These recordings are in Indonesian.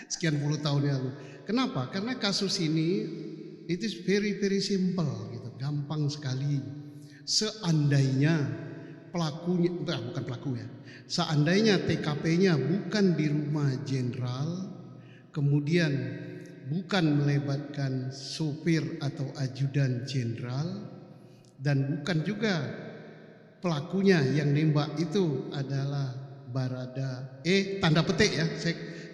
sekian puluh tahun yang lalu. Kenapa? Karena kasus ini it is very very simple gitu, gampang sekali. Seandainya pelakunya, bukan pelaku ya, seandainya TKP-nya bukan di rumah jenderal, kemudian bukan melibatkan sopir atau ajudan jenderal, dan bukan juga pelakunya yang nembak itu adalah Barada tanda petik ya,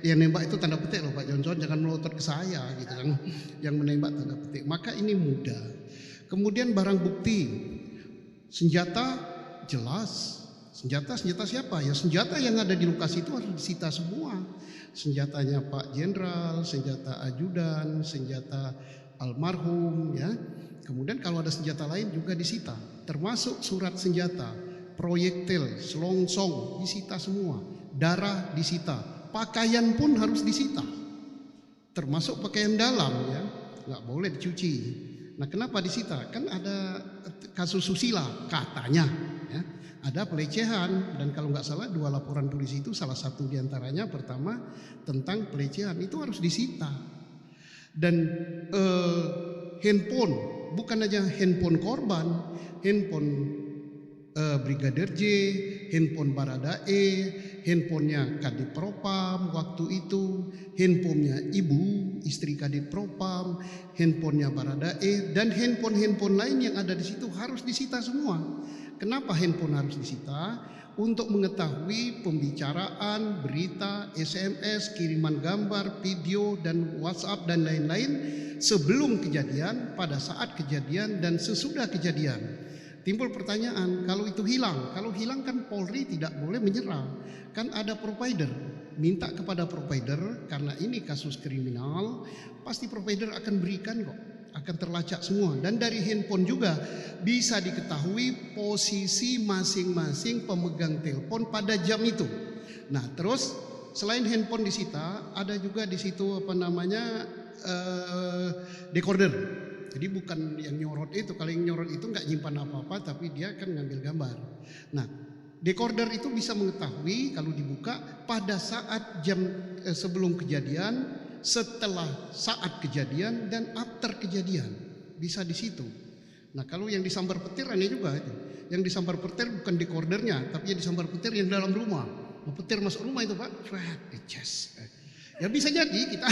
yang nembak itu tanda petik loh Pak Johnson, jangan melotot ke saya gitu kan, yang menembak tanda petik, maka ini mudah. Kemudian barang bukti, senjata jelas, senjata siapa? Ya senjata yang ada di lokasi itu harus disita semua. Senjatanya Pak Jenderal, senjata ajudan, senjata almarhum ya. Kemudian kalau ada senjata lain juga disita, termasuk surat senjata, proyektil, selongsong disita semua, darah disita, pakaian pun harus disita, termasuk pakaian dalam ya, nggak boleh dicuci. Nah kenapa disita? Kan ada kasus susila katanya ya, ada pelecehan, dan kalau nggak salah 2 laporan polisi itu salah satu diantaranya pertama tentang pelecehan, itu harus disita. Dan handphone, bukan aja handphone korban, handphone Brigadir J, handphone Baradae, handphonenya Kadif Propam waktu itu, handphonenya ibu istri Kadif Propam, handphonenya Baradae, dan handphone lain yang ada di situ harus disita semua. Kenapa handphone harus disita? Untuk mengetahui pembicaraan, berita, SMS, kiriman gambar, video, dan WhatsApp dan lain-lain sebelum kejadian, pada saat kejadian, dan sesudah kejadian. Timbul pertanyaan, kalau itu hilang, kalau hilang kan Polri tidak boleh menyerah, kan ada provider, minta kepada provider, karena ini kasus kriminal, pasti provider akan berikan kok, akan terlacak semua. Dan dari handphone juga bisa diketahui posisi masing-masing pemegang telepon pada jam itu. Nah terus selain handphone disita, ada juga di situ decoder. Jadi bukan yang nyorot itu, kalau yang nyorot itu nggak nyimpan apa-apa, tapi dia akan ngambil gambar. Nah, decoder itu bisa mengetahui kalau dibuka pada saat jam sebelum kejadian, setelah saat kejadian, dan after kejadian, bisa di situ. Nah, kalau yang disambar petir ini juga itu. Yang disambar petir bukan decodernya, tapi yang disambar petir yang dalam rumah. Petir masuk rumah itu Pak, ya bisa jadi kita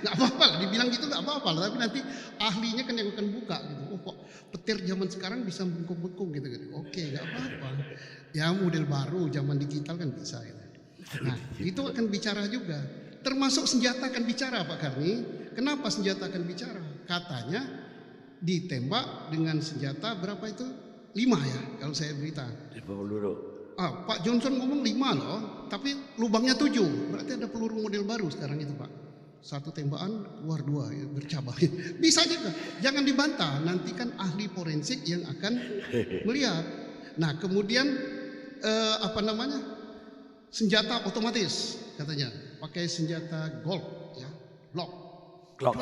nggak apa-apa lah, dibilang gitu nggak apa-apa lah, tapi nanti ahlinya kan yang akan buka gitu. Oh kok petir zaman sekarang bisa bengkung-bengkung gitu. Oke, nggak apa-apa. Ya model baru zaman digital kan bisa gitu. Nah itu akan bicara juga. Termasuk senjata akan bicara Pak Karni. Kenapa senjata akan bicara? Katanya ditembak dengan senjata berapa itu? 5 ya kalau saya berita. 5 peluru. Pak Johnson ngomong 5 loh, tapi lubangnya 7. Berarti ada peluru model baru sekarang itu Pak. Satu tembakan keluar 2 ya, bercabang. Bisa juga, jangan dibantah. Nanti kan ahli forensik yang akan melihat. Nah kemudian senjata otomatis katanya, pakai senjata Glock ya, Glock.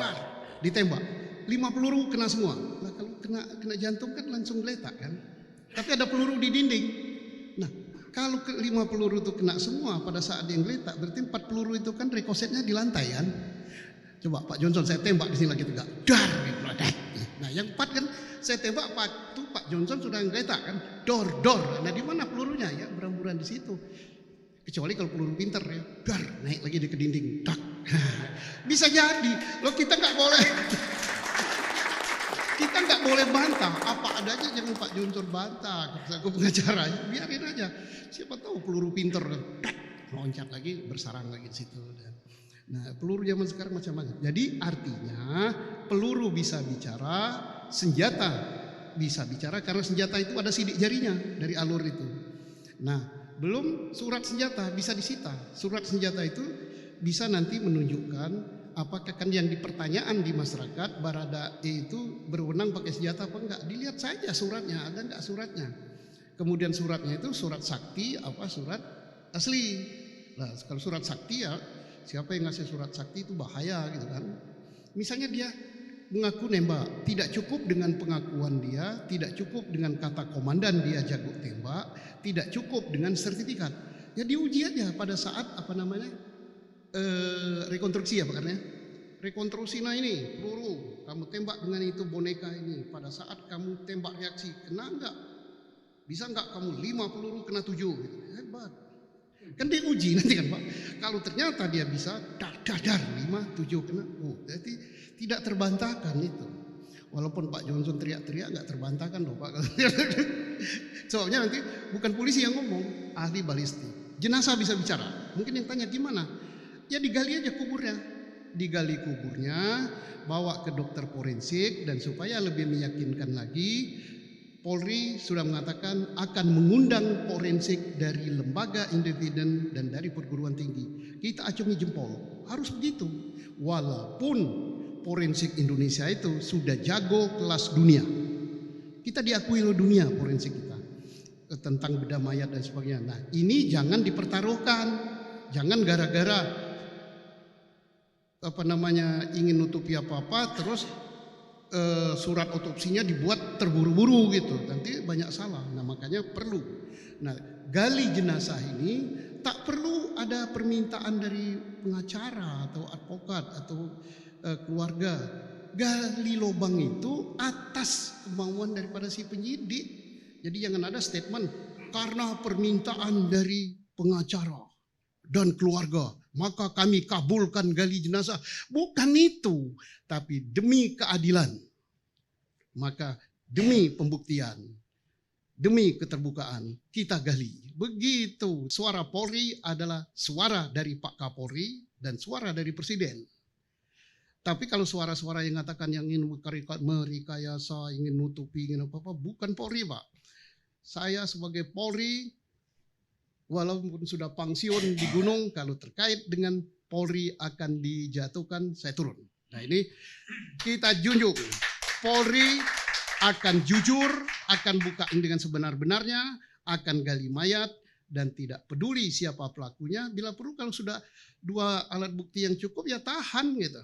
Nah, ditembak 5 peluru kena semua. Nah kalau kena jantung kan langsung geletak kan. Tapi ada peluru di dinding. Nah kalau 5 peluru itu kena semua pada saat dia ngeletak, berarti 4 peluru itu kan rekosetnya di lantai kan. Coba Pak Johnson saya tembak di sini lagi tuh, dar gitu. Nah yang 4 kan saya tembak Pak Johnson sudah ngeletak kan, dor. Nah di mana pelurunya ya, berhamburan di situ. Kecuali kalau peluru pinter ya, dar naik lagi ke dinding, dak. Bisa jadi. Loh kita nggak boleh. Kita nggak boleh bantah, apa adanya, jangan Pak Johnson bantah. Aku pengacara, biarin aja. Siapa tahu peluru pinter, loncat lagi, bersarang lagi di situ. Nah, peluru zaman sekarang macam-macam. Jadi artinya peluru bisa bicara, senjata bisa bicara, karena senjata itu ada sidik jarinya dari alur itu. Nah, belum surat senjata bisa disita. Surat senjata itu bisa nanti menunjukkan apakah kan yang dipertanyaan di masyarakat, Baradae itu berwenang pakai senjata apa enggak. Dilihat saja suratnya, ada enggak suratnya. Kemudian suratnya itu surat sakti apa surat asli. Nah kalau surat sakti ya, siapa yang ngasih surat sakti itu bahaya gitu kan. Misalnya dia mengaku nembak, tidak cukup dengan pengakuan dia, tidak cukup dengan kata komandan dia jago tembak, tidak cukup dengan sertifikat. Ya diuji aja pada saat rekonstruksi ya Pak, karena rekonstruksi. Nah ini peluru kamu tembak dengan itu boneka ini, pada saat kamu tembak reaksi kena enggak, bisa enggak kamu 5 peluru kena 7 gitu. Hebat kan, diuji nanti kan Pak. Kalau ternyata dia bisa dadar 5, 7 kena, berarti tidak terbantahkan itu. Walaupun Pak Johnson teriak-teriak nggak terbantahkan loh Pak. Soalnya nanti bukan polisi yang ngomong, ahli balistik. Jenazah bisa bicara. Mungkin yang tanya gimana? Ya digali aja kuburnya. Digali kuburnya, bawa ke dokter forensik, dan supaya lebih meyakinkan lagi, Polri sudah mengatakan akan mengundang forensik dari lembaga independen dan dari perguruan tinggi. Kita acungi jempol, harus begitu. Walaupun forensik Indonesia itu sudah jago kelas dunia, kita diakui oleh dunia forensik kita tentang bedah mayat dan sebagainya. Nah ini jangan dipertaruhkan, jangan gara-gara ingin nutupi apa-apa terus surat otopsinya dibuat terburu-buru gitu, nanti banyak salah. Nah makanya perlu, nah gali jenazah ini tak perlu ada permintaan dari pengacara atau advokat atau keluarga. Gali lubang itu atas kemauan daripada si penyidik. Jadi jangan ada statement karena permintaan dari pengacara dan keluarga maka kami kabulkan gali jenazah. Bukan itu, tapi demi keadilan, maka demi pembuktian, demi keterbukaan kita gali. Begitu. Suara Polri adalah suara dari Pak Kapolri dan suara dari Presiden. Tapi kalau suara-suara yang mengatakan yang ingin merekayasa, ingin nutupi, ingin apa-apa, bukan Polri Pak. Saya sebagai Polri, walaupun sudah pensiun di gunung, kalau terkait dengan Polri akan dijatuhkan, saya turun. Nah ini kita junjung, Polri akan jujur, akan buka dengan sebenar-benarnya, akan gali mayat, dan tidak peduli siapa pelakunya. Bila perlu kalau sudah 2 alat bukti yang cukup ya tahan gitu.